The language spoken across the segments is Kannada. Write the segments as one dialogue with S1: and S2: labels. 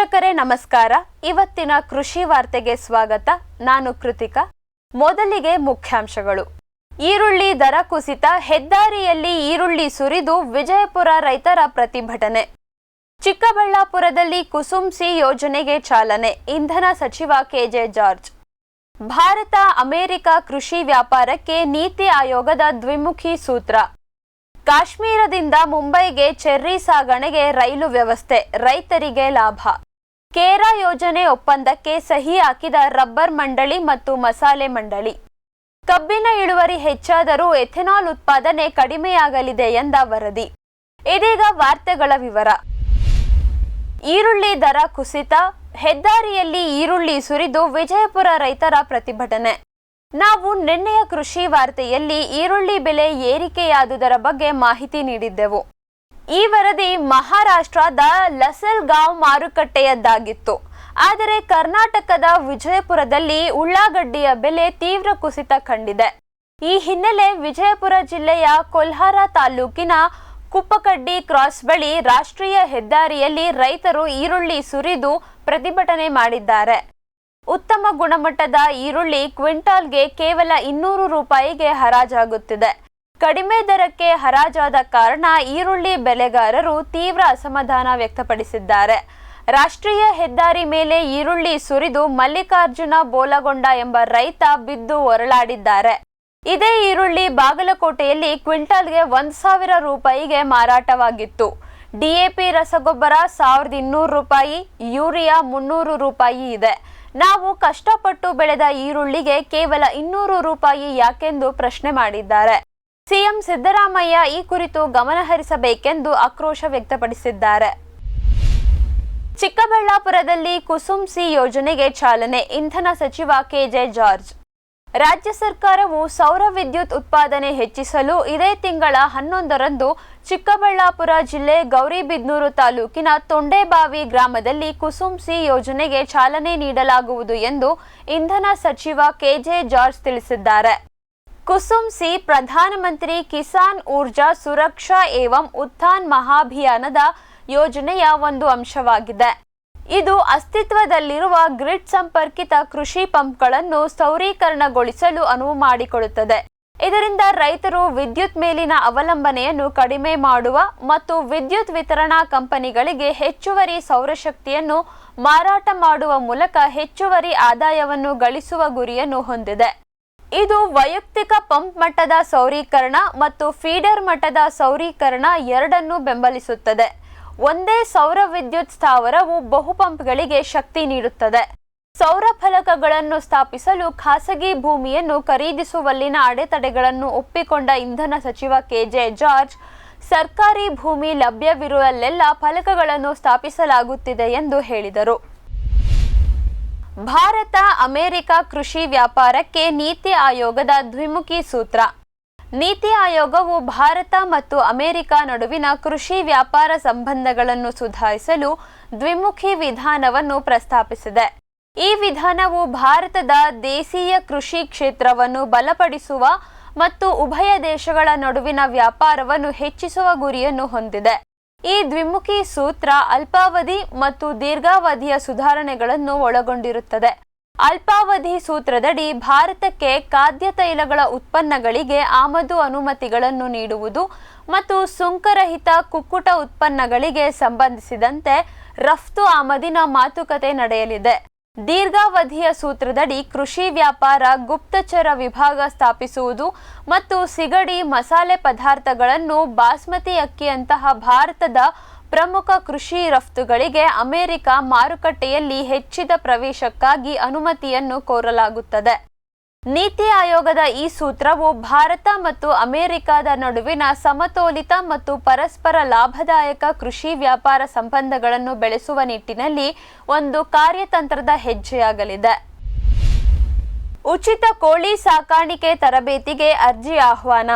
S1: ವೀಕ್ಷಕರೇ ನಮಸ್ಕಾರ. ಇವತ್ತಿನ ಕೃಷಿ ವಾರ್ತೆಗೆ ಸ್ವಾಗತ. ನಾನು ಕೃತಿಕಾ. ಮೊದಲಿಗೆ ಮುಖ್ಯಾಂಶಗಳು. ಈರುಳ್ಳಿ ದರ ಕುಸಿತ, ಹೆದ್ದಾರಿಯಲ್ಲಿ ಈರುಳ್ಳಿ ಸುರಿದು ವಿಜಯಪುರ ರೈತರ ಪ್ರತಿಭಟನೆ. ಚಿಕ್ಕಬಳ್ಳಾಪುರದಲ್ಲಿ ಕುಸುಮ್ ಸಿ ಯೋಜನೆಗೆ ಚಾಲನೆ, ಇಂಧನ ಸಚಿವ ಕೆಜೆ ಜಾರ್ಜ್. ಭಾರತ ಅಮೆರಿಕ ಕೃಷಿ ವ್ಯಾಪಾರಕ್ಕೆ ನೀತಿ ಆಯೋಗದ ದ್ವಿಮುಖಿ ಸೂತ್ರ. ಕಾಶ್ಮೀರದಿಂದ ಮುಂಬೈಗೆ ಚೆರ್ರಿ ಸಾಗಣೆಗೆ ರೈಲು ವ್ಯವಸ್ಥೆ, ರೈತರಿಗೆ ಲಾಭ. ಕೇರಾ ಯೋಜನೆ ಒಪ್ಪಂದಕ್ಕೆ ಸಹಿ ಹಾಕಿದ ರಬ್ಬರ್ ಮಂಡಳಿ ಮತ್ತು ಮಸಾಲೆ ಮಂಡಳಿ. ಕಬ್ಬಿನ ಇಳುವರಿ ಹೆಚ್ಚಾದರೂ ಎಥೆನಾಲ್ ಉತ್ಪಾದನೆ ಕಡಿಮೆಯಾಗಲಿದೆ ಎಂದ ವರದಿ. ಇದೀಗ ವಾರ್ತೆಗಳ ವಿವರ. ಈರುಳ್ಳಿ ದರ ಕುಸಿತ, ಹೆದ್ದಾರಿಯಲ್ಲಿ ಈರುಳ್ಳಿ ಸುರಿದು ವಿಜಯಪುರ ರೈತರ ಪ್ರತಿಭಟನೆ. ನಾವು ನಿನ್ನೆಯ ಕೃಷಿ ವಾರ್ತೆಯಲ್ಲಿ ಈರುಳ್ಳಿ ಬೆಲೆ ಏರಿಕೆಯಾದುದರ ಬಗ್ಗೆ ಮಾಹಿತಿ ನೀಡಿದ್ದೆವು. ಈ ವರದಿ ಮಹಾರಾಷ್ಟ್ರದ ಲಸಲ್ಗಾಂವ್ ಮಾರುಕಟ್ಟೆಯದ್ದಾಗಿತ್ತು. ಆದರೆ ಕರ್ನಾಟಕದ ವಿಜಯಪುರದಲ್ಲಿ ಉಳ್ಳಾಗಡ್ಡಿಯ ಬೆಲೆ ತೀವ್ರ ಕುಸಿತ ಕಂಡಿದೆ. ಈ ಹಿನ್ನೆಲೆ ವಿಜಯಪುರ ಜಿಲ್ಲೆಯ ಕೊಲ್ಹಾರ ತಾಲೂಕಿನ ಕುಪ್ಪಕಡ್ಡಿ ಕ್ರಾಸ್ ಬಳಿ ರಾಷ್ಟ್ರೀಯ ಹೆದ್ದಾರಿಯಲ್ಲಿ ರೈತರು ಈರುಳ್ಳಿ ಸುರಿದು ಪ್ರತಿಭಟನೆ ಮಾಡಿದ್ದಾರೆ. ಉತ್ತಮ ಗುಣಮಟ್ಟದ ಈರುಳ್ಳಿ ಕ್ವಿಂಟಾಲ್ಗೆ ಕೇವಲ 200 ರೂಪಾಯಿಗೆ ಹರಾಜಾಗುತ್ತಿದೆ. ಕಡಿಮೆ ದರಕ್ಕೆ ಹರಾಜಾದ ಕಾರಣ ಈರುಳ್ಳಿ ಬೆಳೆಗಾರರು ತೀವ್ರ ಅಸಮಾಧಾನ ವ್ಯಕ್ತಪಡಿಸಿದ್ದಾರೆ. ರಾಷ್ಟ್ರೀಯ ಹೆದ್ದಾರಿ ಮೇಲೆ ಈರುಳ್ಳಿ ಸುರಿದು ಮಲ್ಲಿಕಾರ್ಜುನ ಬೋಲಗೊಂಡ ಎಂಬ ರೈತ ಬಿದ್ದು ಹೊರಳಾಡಿದ್ದಾರೆ. ಇದೇ ಈರುಳ್ಳಿ ಬಾಗಲಕೋಟೆಯಲ್ಲಿ ಕ್ವಿಂಟಾಲ್ಗೆ 1,000 ರೂಪಾಯಿಗೆ ಮಾರಾಟವಾಗಿತ್ತು. ಡಿಎಪಿ ರಸಗೊಬ್ಬರ 1,200 ರೂಪಾಯಿ, ಯೂರಿಯಾ 300 ರೂಪಾಯಿ ಇದೆ. ನಾವು ಕಷ್ಟಪಟ್ಟು ಬೆಳೆದ ಈರುಳ್ಳಿಗೆ ಕೇವಲ 200 ರೂಪಾಯಿ ಯಾಕೆಂದು ಪ್ರಶ್ನೆ ಮಾಡಿದ್ದಾರೆ. ಸಿಎಂ ಸಿದ್ದರಾಮಯ್ಯ ಈ ಕುರಿತು ಗಮನಹರಿಸಬೇಕೆಂದು ಆಕ್ರೋಶ ವ್ಯಕ್ತಪಡಿಸಿದ್ದಾರೆ. ಚಿಕ್ಕಬಳ್ಳಾಪುರದಲ್ಲಿ ಕುಸುಮ್ ಸಿ ಯೋಜನೆಗೆ ಚಾಲನೆ, ಇಂಧನ ಸಚಿವ ಕೆಜೆ ಜಾರ್ಜ್. ರಾಜ್ಯ ಸರ್ಕಾರವು ಸೌರ ವಿದ್ಯುತ್ ಉತ್ಪಾದನೆ ಹೆಚ್ಚಿಸಲು ಇದೇ ತಿಂಗಳ 11ರಂದು ಚಿಕ್ಕಬಳ್ಳಾಪುರ ಜಿಲ್ಲೆ ಗೌರಿಬಿದನೂರು ತಾಲೂಕಿನ ತೊಂಡೇಬಾವಿ ಗ್ರಾಮದಲ್ಲಿ ಕುಸುಮ್ ಸಿ ಯೋಜನೆಗೆ ಚಾಲನೆ ನೀಡಲಾಗುವುದು ಎಂದು ಇಂಧನ ಸಚಿವ ಕೆಜೆ ಜಾರ್ಜ್ ತಿಳಿಸಿದ್ದಾರೆ. ಕುಸುಮ್ ಸಿ ಪ್ರಧಾನಮಂತ್ರಿ ಕಿಸಾನ್ ಊರ್ಜಾ ಸುರಕ್ಷಾ ಏವಂ ಉತ್ಥಾನ್ ಮಹಾಭಿಯಾನದ ಯೋಜನೆಯ ಒಂದು ಅಂಶವಾಗಿದೆ. ಇದು ಅಸ್ತಿತ್ವದಲ್ಲಿರುವ ಗ್ರಿಡ್ ಸಂಪರ್ಕಿತ ಕೃಷಿ ಪಂಪ್ಗಳನ್ನು ಸೌರೀಕರಣಗೊಳಿಸಲು ಅನುವು ಮಾಡಿಕೊಡುತ್ತದೆ. ಇದರಿಂದ ರೈತರು ವಿದ್ಯುತ್ ಮೇಲಿನ ಅವಲಂಬನೆಯನ್ನು ಕಡಿಮೆ ಮಾಡುವ ಮತ್ತು ವಿದ್ಯುತ್ ವಿತರಣಾ ಕಂಪನಿಗಳಿಗೆ ಹೆಚ್ಚುವರಿ ಸೌರಶಕ್ತಿಯನ್ನು ಮಾರಾಟ ಮಾಡುವ ಮೂಲಕ ಹೆಚ್ಚುವರಿ ಆದಾಯವನ್ನು ಗಳಿಸುವ ಗುರಿಯನ್ನು ಹೊಂದಿದೆ. ಇದು ವೈಯಕ್ತಿಕ ಪಂಪ್ ಮಟ್ಟದ ಸೌರೀಕರಣ ಮತ್ತು ಫೀಡರ್ ಮಟ್ಟದ ಸೌರೀಕರಣ ಎರಡನ್ನೂ ಬೆಂಬಲಿಸುತ್ತದೆ. ಒಂದೇ ಸೌರ ವಿದ್ಯುತ್ ಸ್ಥಾವರವು ಬಹುಪಂಪ್ಗಳಿಗೆ ಶಕ್ತಿ ನೀಡುತ್ತದೆ. ಸೌರ ಫಲಕಗಳನ್ನು ಸ್ಥಾಪಿಸಲು ಖಾಸಗಿ ಭೂಮಿಯನ್ನು ಖರೀದಿಸುವಲ್ಲಿನ ಅಡೆತಡೆಗಳನ್ನು ಒಪ್ಪಿಕೊಂಡ ಇಂಧನ ಸಚಿವ ಕೆಜೆ ಜಾರ್ಜ್, ಸರ್ಕಾರಿ ಭೂಮಿ ಲಭ್ಯವಿರುವಲ್ಲೆಲ್ಲ ಫಲಕಗಳನ್ನು ಸ್ಥಾಪಿಸಲಾಗುತ್ತಿದೆ ಎಂದು ಹೇಳಿದರು. ಭಾರತ ಅಮೆರಿಕ ಕೃಷಿ ವ್ಯಾಪಾರಕ್ಕೆ ನೀತಿ ಆಯೋಗದ ದ್ವಿಮುಖಿ ಸೂತ್ರ. ನೀತಿ ಆಯೋಗವು ಭಾರತ ಮತ್ತು ಅಮೆರಿಕ ನಡುವಿನ ಕೃಷಿ ವ್ಯಾಪಾರ ಸಂಬಂಧಗಳನ್ನು ಸುಧಾರಿಸಲು ದ್ವಿಮುಖಿ ವಿಧಾನವನ್ನು ಪ್ರಸ್ತಾಪಿಸಿದೆ. ಈ ವಿಧಾನವು ಭಾರತದ ದೇಶೀಯ ಕೃಷಿ ಕ್ಷೇತ್ರವನ್ನು ಬಲಪಡಿಸುವ ಮತ್ತು ಉಭಯ ದೇಶಗಳ ನಡುವಿನ ವ್ಯಾಪಾರವನ್ನು ಹೆಚ್ಚಿಸುವ ಗುರಿಯನ್ನು ಹೊಂದಿದೆ. ಈ ದ್ವಿಮುಖಿ ಸೂತ್ರ ಅಲ್ಪಾವಧಿ ಮತ್ತು ದೀರ್ಘಾವಧಿಯ ಸುಧಾರಣೆಗಳನ್ನು ಒಳಗೊಂಡಿರುತ್ತದೆ. ಅಲ್ಪಾವಧಿ ಸೂತ್ರದಡಿ ಭಾರತಕ್ಕೆ ಖಾದ್ಯ ತೈಲಗಳ ಉತ್ಪನ್ನಗಳಿಗೆ ಆಮದು ಅನುಮತಿಗಳನ್ನು ನೀಡುವುದು ಮತ್ತು ಸುಂಕರಹಿತ ಕುಕ್ಕುಟ ಉತ್ಪನ್ನಗಳಿಗೆ ಸಂಬಂಧಿಸಿದಂತೆ ರಫ್ತು ಆಮದಿನ ಮಾತುಕತೆ ನಡೆಯಲಿದೆ. ದೀರ್ಘಾವಧಿಯ ಸೂತ್ರದಡಿ ಕೃಷಿ ವ್ಯಾಪಾರ, ಗುಪ್ತಚರ ವಿಭಾಗ ಸ್ಥಾಪಿಸುವುದು ಮತ್ತು ಸಿಗಡಿ, ಮಸಾಲೆ ಪದಾರ್ಥಗಳನ್ನು ಬಾಸ್ಮತಿ ಅಕ್ಕಿಯಂತಹ ಭಾರತದ ಪ್ರಮುಖ ಕೃಷಿ ರಫ್ತುಗಳಿಗೆ ಅಮೆರಿಕ ಮಾರುಕಟ್ಟೆಯಲ್ಲಿ ಹೆಚ್ಚಿದ ಪ್ರವೇಶಕ್ಕಾಗಿ ಅನುಮತಿಯನ್ನು ಕೋರಲಾಗುತ್ತದೆ. ನೀತಿ ಆಯೋಗದ ಈ ಸೂತ್ರವು ಭಾರತ ಮತ್ತು ಅಮೆರಿಕದ ನಡುವಿನ ಸಮತೋಲಿತ ಮತ್ತು ಪರಸ್ಪರ ಲಾಭದಾಯಕ ಕೃಷಿ ವ್ಯಾಪಾರ ಸಂಬಂಧಗಳನ್ನು ಬೆಳೆಸುವ ನಿಟ್ಟಿನಲ್ಲಿ ಒಂದು ಕಾರ್ಯತಂತ್ರದ ಹೆಜ್ಜೆಯಾಗಲಿದೆ. ಉಚಿತ ಕೋಳಿ ಸಾಕಾಣಿಕೆ ತರಬೇತಿಗೆ ಅರ್ಜಿ ಆಹ್ವಾನ.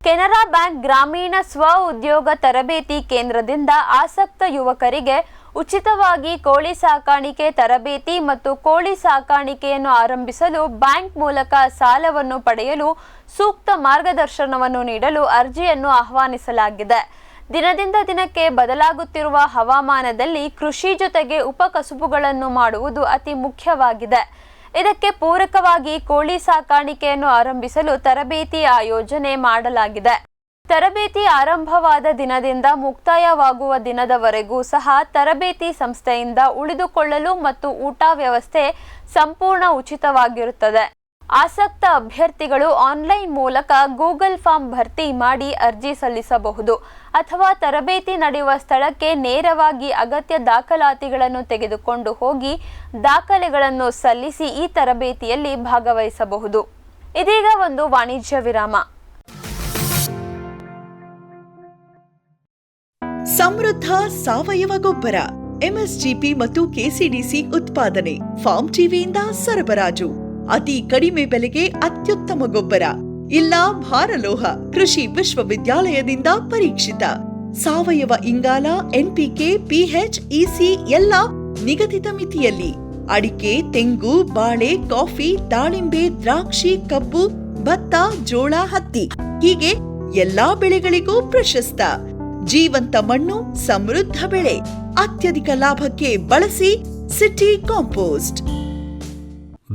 S1: ಕೆನರಾ ಬ್ಯಾಂಕ್ ಗ್ರಾಮೀಣ ಸ್ವ ಉದ್ಯೋಗ ತರಬೇತಿ ಕೇಂದ್ರದಿಂದ ಆಸಕ್ತ ಯುವಕರಿಗೆ ಉಚಿತವಾಗಿ ಕೋಳಿ ಸಾಕಾಣಿಕೆ ತರಬೇತಿ ಮತ್ತು ಕೋಳಿ ಸಾಕಾಣಿಕೆಯನ್ನು ಆರಂಭಿಸಲು ಬ್ಯಾಂಕ್ ಮೂಲಕ ಸಾಲವನ್ನು ಪಡೆಯಲು ಸೂಕ್ತ ಮಾರ್ಗದರ್ಶನವನ್ನು ನೀಡಲು ಅರ್ಜಿಯನ್ನು ಆಹ್ವಾನಿಸಲಾಗಿದೆ. ದಿನದಿಂದ ದಿನಕ್ಕೆ ಬದಲಾಗುತ್ತಿರುವ ಹವಾಮಾನದಲ್ಲಿ ಕೃಷಿ ಜೊತೆಗೆ ಉಪಕಸುಬುಗಳನ್ನು ಮಾಡುವುದು ಅತಿ ಮುಖ್ಯವಾಗಿದೆ. ಇದಕ್ಕೆ ಪೂರಕವಾಗಿ ಕೋಳಿ ಸಾಕಾಣಿಕೆಯನ್ನು ಆರಂಭಿಸಲು ತರಬೇತಿ ಆಯೋಜನೆ ಮಾಡಲಾಗಿದೆ. ತರಬೇತಿ ಆರಂಭವಾದ ದಿನದಿಂದ ಮುಕ್ತಾಯವಾಗುವ ದಿನದವರೆಗೂ ಸಹ ತರಬೇತಿ ಸಂಸ್ಥೆಯಿಂದ ಉಳಿದುಕೊಳ್ಳಲು ಮತ್ತು ಊಟ ವ್ಯವಸ್ಥೆ ಸಂಪೂರ್ಣ ಉಚಿತವಾಗಿರುತ್ತದೆ. ಆಸಕ್ತ ಅಭ್ಯರ್ಥಿಗಳು ಆನ್ಲೈನ್ ಮೂಲಕ ಗೂಗಲ್ ಫಾರ್ಮ್ ಭರ್ತಿ ಮಾಡಿ ಅರ್ಜಿ ಸಲ್ಲಿಸಬಹುದು ಅಥವಾ ತರಬೇತಿ ನಡೆಯುವ ಸ್ಥಳಕ್ಕೆ ನೇರವಾಗಿ ಅಗತ್ಯ ದಾಖಲಾತಿಗಳನ್ನು ತೆಗೆದುಕೊಂಡು ಹೋಗಿ ದಾಖಲೆಗಳನ್ನು ಸಲ್ಲಿಸಿ ಈ ತರಬೇತಿಯಲ್ಲಿ ಭಾಗವಹಿಸಬಹುದು. ಇದೀಗ ಒಂದು ವಾಣಿಜ್ಯ ವಿರಾಮ.
S2: ಸಮೃದ್ಧ ಸಾವಯವ ಗೊಬ್ಬರ, ಎಂಎಸ್ಜಿಪಿ ಮತ್ತು ಕೆಸಿಡಿಸಿ ಉತ್ಪಾದನೆ, ಫಾರ್ಮ್ ಟಿವಿಯಿಂದ ಸರಬರಾಜು. ಅತಿ ಕಡಿಮೆ ಬೆಲೆಗೆ ಅತ್ಯುತ್ತಮ ಗೊಬ್ಬರ. ಇಲ್ಲ ಭಾರಲೋಹ, ಕೃಷಿ ವಿಶ್ವವಿದ್ಯಾಲಯದಿಂದ ಪರೀಕ್ಷಿತ ಸಾವಯವ ಇಂಗಾಲ, ಎನ್ಪಿಕೆ, ಪಿಎಚ್, ಇಸಿ ಎಲ್ಲ ನಿಗದಿತ ಮಿತಿಯಲ್ಲಿ. ಅಡಿಕೆ, ತೆಂಗು, ಬಾಳೆ, ಕಾಫಿ, ದಾಳಿಂಬೆ, ದ್ರಾಕ್ಷಿ, ಕಬ್ಬು, ಭತ್ತ, ಜೋಳ, ಹತ್ತಿ ಹೀಗೆ ಎಲ್ಲಾ ಬೆಳೆಗಳಿಗೂ ಪ್ರಶಸ್ತ. ಜೀವಂತ ಮಣ್ಣು, ಸಮೃದ್ಧ ಬೆಳೆ, ಅತ್ಯಧಿಕ ಲಾಭಕ್ಕೆ ಬಳಸಿ ಸಿಟಿ ಕಾಂಪೋಸ್ಟ್.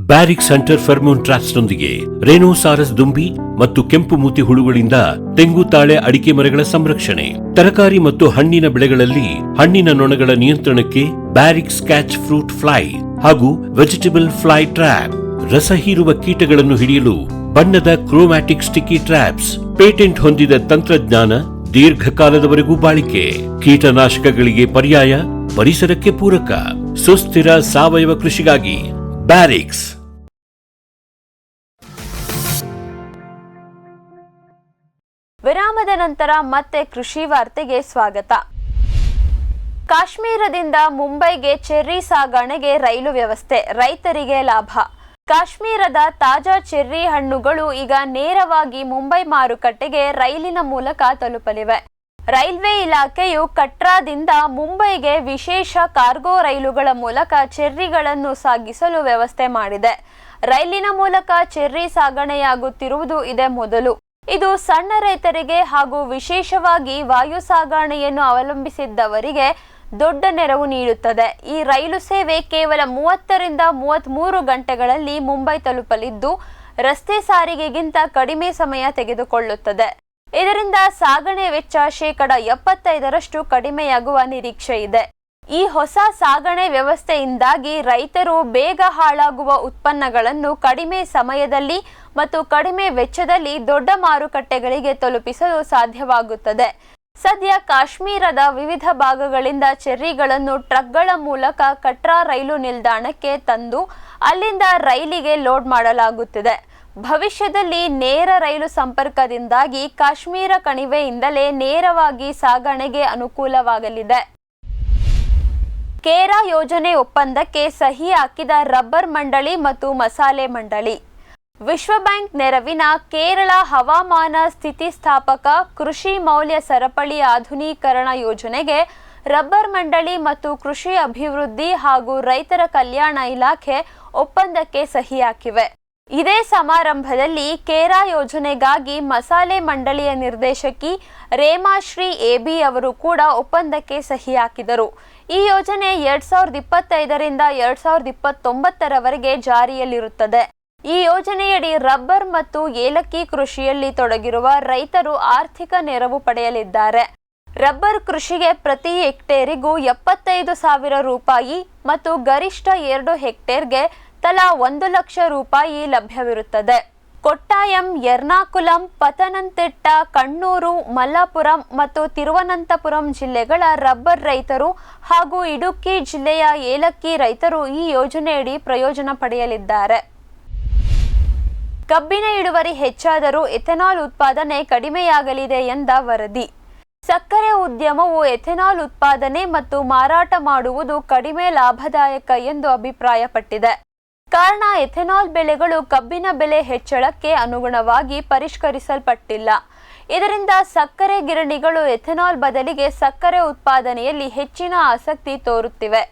S3: ಬ್ಯಾರಿಕ್ ಸೆಂಟರ್ ಫೆರ್ಮೋನ್ ಟ್ರಾಪ್ಸ್ನೊಂದಿಗೆ ರೇನೋಸಾರಸ್ ದುಂಬಿ ಮತ್ತು ಕೆಂಪು ಮೂತಿ ಹುಳುಗಳಿಂದ ತೆಂಗು, ತಾಳೆ, ಅಡಿಕೆ ಮರಗಳ ಸಂರಕ್ಷಣೆ. ತರಕಾರಿ ಮತ್ತು ಹಣ್ಣಿನ ಬೆಳೆಗಳಲ್ಲಿ ಹಣ್ಣಿನ ನೊಣಗಳ ನಿಯಂತ್ರಣಕ್ಕೆ ಬ್ಯಾರಿಕ್ ಸ್ಕ್ಯಾಚ್ ಫ್ರೂಟ್ ಫ್ಲೈ ಹಾಗೂ ವೆಜಿಟೇಬಲ್ ಫ್ಲೈ ಟ್ರ್ಯಾಪ್. ರಸ ಹೀರುವ ಕೀಟಗಳನ್ನು ಹಿಡಿಯಲು ಬಣ್ಣದ ಕ್ರೋಮ್ಯಾಟಿಕ್ ಸ್ಟಿಕ್ಕಿ ಟ್ರ್ಯಾಪ್ಸ್. ಪೇಟೆಂಟ್ ಹೊಂದಿದ ತಂತ್ರಜ್ಞಾನ, ದೀರ್ಘಕಾಲದವರೆಗೂ ಬಾಳಿಕೆ. ಕೀಟನಾಶಕಗಳಿಗೆ ಪರ್ಯಾಯ, ಪರಿಸರಕ್ಕೆ ಪೂರಕ. ಸುಸ್ಥಿರ ಸಾವಯವ ಕೃಷಿಗಾಗಿ ಬ್ಯಾರಿಕ್ಸ್.
S1: ವಿರಾಮದ ನಂತರ ಮತ್ತೆ ಕೃಷಿ ವಾರ್ತೆಗೆ ಸ್ವಾಗತ. ಕಾಶ್ಮೀರದಿಂದ ಮುಂಬೈಗೆ ಚೆರ್ರಿ ಸಾಗಣೆಗೆ ರೈಲು ವ್ಯವಸ್ಥೆ, ರೈತರಿಗೆ ಲಾಭ. ಕಾಶ್ಮೀರದ ತಾಜಾ ಚೆರ್ರಿ ಹಣ್ಣುಗಳು ಈಗ ನೇರವಾಗಿ ಮುಂಬೈ ಮಾರುಕಟ್ಟೆಗೆ ರೈಲಿನ ಮೂಲಕ ತಲುಪಲಿವೆ. ರೈಲ್ವೆ ಇಲಾಖೆಯು ಕಟ್ರಾದಿಂದ ಮುಂಬೈಗೆ ವಿಶೇಷ ಕಾರ್ಗೋ ರೈಲುಗಳ ಮೂಲಕ ಚೆರ್ರಿಗಳನ್ನು ಸಾಗಿಸಲು ವ್ಯವಸ್ಥೆ ಮಾಡಿದೆ. ರೈಲಿನ ಮೂಲಕ ಚೆರ್ರಿ ಸಾಗಣೆಯಾಗುತ್ತಿರುವುದು ಇದೇ ಮೊದಲು. ಇದು ಸಣ್ಣ ರೈತರಿಗೆ ಹಾಗೂ ವಿಶೇಷವಾಗಿ ವಾಯು ಸಾಗಣೆಯನ್ನು ಅವಲಂಬಿಸಿದ್ದವರಿಗೆ ದೊಡ್ಡ ನೆರವು ನೀಡುತ್ತದೆ. ಈ ರೈಲು ಸೇವೆ ಕೇವಲ 30 ರಿಂದ 33 ಗಂಟೆಗಳಲ್ಲಿ ಮುಂಬೈ ತಲುಪಲಿದ್ದು, ರಸ್ತೆ ಸಾರಿಗೆಗಿಂತ ಕಡಿಮೆ ಸಮಯ ತೆಗೆದುಕೊಳ್ಳುತ್ತದೆ. ಇದರಿಂದ ಸಾಗಣೆ ವೆಚ್ಚ 75% ಕಡಿಮೆಯಾಗುವ ನಿರೀಕ್ಷೆ ಇದೆ. ಈ ಹೊಸ ಸಾಗಣೆ ವ್ಯವಸ್ಥೆಯಿಂದಾಗಿ ರೈತರು ಬೇಗ ಹಾಳಾಗುವ ಉತ್ಪನ್ನಗಳನ್ನು ಕಡಿಮೆ ಸಮಯದಲ್ಲಿ ಮತ್ತು ಕಡಿಮೆ ವೆಚ್ಚದಲ್ಲಿ ದೊಡ್ಡ ಮಾರುಕಟ್ಟೆಗಳಿಗೆ ತಲುಪಿಸಲು ಸಾಧ್ಯವಾಗುತ್ತದೆ. ಸದ್ಯ ಕಾಶ್ಮೀರದ ವಿವಿಧ ಭಾಗಗಳಿಂದ ಚೆರ್ರಿಗಳನ್ನು ಟ್ರಕ್ಗಳ ಮೂಲಕ ಕಟ್ರಾ ರೈಲು ನಿಲ್ದಾಣಕ್ಕೆ ತಂದು ಅಲ್ಲಿಂದ ರೈಲಿಗೆ ಲೋಡ್ ಮಾಡಲಾಗುತ್ತಿದೆ. ಭವಿಷ್ಯದಲ್ಲಿ ನೇರ ರೈಲು ಸಂಪರ್ಕದಿಂದಾಗಿ ಕಾಶ್ಮೀರ ಕಣಿವೆಯಿಂದಲೇ ನೇರವಾಗಿ ಸಾಗಣೆಗೆ ಅನುಕೂಲವಾಗಲಿದೆ. ಕೇರಾ ಯೋಜನೆ ಒಪ್ಪಂದಕ್ಕೆ ಸಹಿ ಹಾಕಿದ ರಬ್ಬರ್ ಮಂಡಳಿ ಮತ್ತು ಮಸಾಲೆ ಮಂಡಳಿ. ವಿಶ್ವ ಬ್ಯಾಂಕ್ ನೆರವಿನ ಕೇರಳ ಹವಾಮಾನ ಸ್ಥಿತಿಸ್ಥಾಪಕ ಕೃಷಿ ಮೌಲ್ಯ ಸರಪಳಿ ಆಧುನೀಕರಣ ಯೋಜನೆಗೆ ರಬ್ಬರ್ ಮಂಡಳಿ ಮತ್ತು ಕೃಷಿ ಅಭಿವೃದ್ಧಿ ಹಾಗೂ ರೈತರ ಕಲ್ಯಾಣ ಇಲಾಖೆ ಒಪ್ಪಂದಕ್ಕೆ ಸಹಿ ಹಾಕಿವೆ. ಇದೇ ಸಮಾರಂಭದಲ್ಲಿ ಕೇರಾ ಯೋಜನೆಗಾಗಿ ಮಸಾಲೆ ಮಂಡಳಿಯ ನಿರ್ದೇಶಕಿ ರೇಮಾಶ್ರೀ ಎಬಿ ಅವರು ಕೂಡ ಒಪ್ಪಂದಕ್ಕೆ ಸಹಿ ಹಾಕಿದರು. ಈ ಯೋಜನೆ 2025 ರಿಂದ 2029ರವರೆಗೆ ಜಾರಿಯಲ್ಲಿರುತ್ತದೆ. ಈ ಯೋಜನೆಯಡಿ ರಬ್ಬರ್ ಮತ್ತು ಏಲಕ್ಕಿ ಕೃಷಿಯಲ್ಲಿ ತೊಡಗಿರುವ ರೈತರು ಆರ್ಥಿಕ ನೆರವು ಪಡೆಯಲಿದ್ದಾರೆ. ರಬ್ಬರ್ ಕೃಷಿಗೆ ಪ್ರತಿ ಹೆಕ್ಟೇರಿಗೂ 75,000 ರೂಪಾಯಿ ಮತ್ತು ಗರಿಷ್ಠ 2 ಹೆಕ್ಟೇರ್ಗೆ ತಲಾ 1 ಲಕ್ಷ ರೂಪಾಯಿ ಲಭ್ಯವಿರುತ್ತದೆ. ಕೊಟ್ಟಾಯಂ, ಎರ್ನಾಕುಲಂ, ಪತನಂತಿಟ್ಟ, ಕಣ್ಣೂರು, ಮಲ್ಲಪುರಂ ಮತ್ತು ತಿರುವನಂತಪುರಂ ಜಿಲ್ಲೆಗಳ ರಬ್ಬರ್ ರೈತರು ಹಾಗೂ ಇಡುಕ್ಕಿ ಜಿಲ್ಲೆಯ ಏಲಕ್ಕಿ ರೈತರು ಈ ಯೋಜನೆಯಡಿ ಪ್ರಯೋಜನ ಪಡೆಯಲಿದ್ದಾರೆ. ಕಬ್ಬಿನ ಇಳುವರಿ ಹೆಚ್ಚಾದರೂ ಎಥೆನಾಲ್ ಉತ್ಪಾದನೆ ಕಡಿಮೆಯಾಗಲಿದೆ ಎಂದ ವರದಿ. ಸಕ್ಕರೆ ಉದ್ಯಮವು ಎಥೆನಾಲ್ ಉತ್ಪಾದನೆ ಮತ್ತು ಮಾರಾಟ ಮಾಡುವುದು ಕಡಿಮೆ ಲಾಭದಾಯಕ ಎಂದು ಅಭಿಪ್ರಾಯಪಟ್ಟಿದೆ. ಕಾರಣ ಎಥೆನಾಲ್ ಬೆಲೆಗಳು ಕಬ್ಬಿನ ಬೆಲೆ ಹೆಚ್ಚಳಕ್ಕೆ ಅನುಗುಣವಾಗಿ ಪರಿಷ್ಕರಿಸಲ್ಪಟ್ಟಿಲ್ಲ. ಇದರಿಂದ ಸಕ್ಕರೆ ಗಿರಣಿಗಳು ಎಥೆನಾಲ್ ಬದಲಿಗೆ ಸಕ್ಕರೆ ಉತ್ಪಾದನೆಯಲ್ಲಿ ಹೆಚ್ಚಿನ ಆಸಕ್ತಿ ತೋರುತ್ತಿವೆ.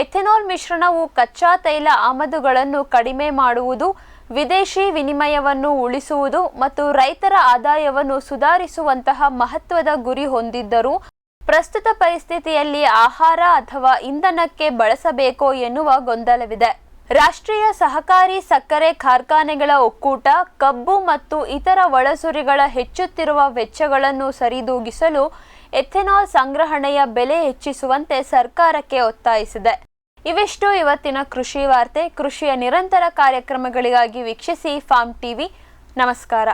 S1: ಎಥೆನಾಲ್ ಮಿಶ್ರಣವು ಕಚ್ಚಾ ತೈಲ ಆಮದುಗಳನ್ನು ಕಡಿಮೆ ಮಾಡುವುದು, ವಿದೇಶಿ ವಿನಿಮಯವನ್ನು ಉಳಿಸುವುದು ಮತ್ತು ರೈತರ ಆದಾಯವನ್ನು ಸುಧಾರಿಸುವಂತಹ ಮಹತ್ವದ ಗುರಿ ಹೊಂದಿದ್ದರೂ ಪ್ರಸ್ತುತ ಪರಿಸ್ಥಿತಿಯಲ್ಲಿ ಆಹಾರ ಅಥವಾ ಇಂಧನಕ್ಕೆ ಬಳಸಬೇಕೋ ಎನ್ನುವ ಗೊಂದಲವಿದೆ. ರಾಷ್ಟ್ರೀಯ ಸಹಕಾರಿ ಸಕ್ಕರೆ ಕಾರ್ಖಾನೆಗಳ ಒಕ್ಕೂಟ ಕಬ್ಬು ಮತ್ತು ಇತರ ಒಳಸುರಿಗಳ ಹೆಚ್ಚುತ್ತಿರುವ ವೆಚ್ಚಗಳನ್ನು ಸರಿದೂಗಿಸಲು ಎಥೆನಾಲ್ ಸಂಗ್ರಹಣೆಯ ಬೆಲೆ ಹೆಚ್ಚಿಸುವಂತೆ ಸರ್ಕಾರಕ್ಕೆ ಒತ್ತಾಯಿಸಿದೆ. ಇವಿಷ್ಟು ಇವತ್ತಿನ ಕೃಷಿ ವಾರ್ತೆ. ಕೃಷಿಯ ನಿರಂತರ ಕಾರ್ಯಕ್ರಮಗಳಿಗಾಗಿ ವೀಕ್ಷಿಸಿ ಫಾರ್ಮ್ ಟಿವಿ. ನಮಸ್ಕಾರ.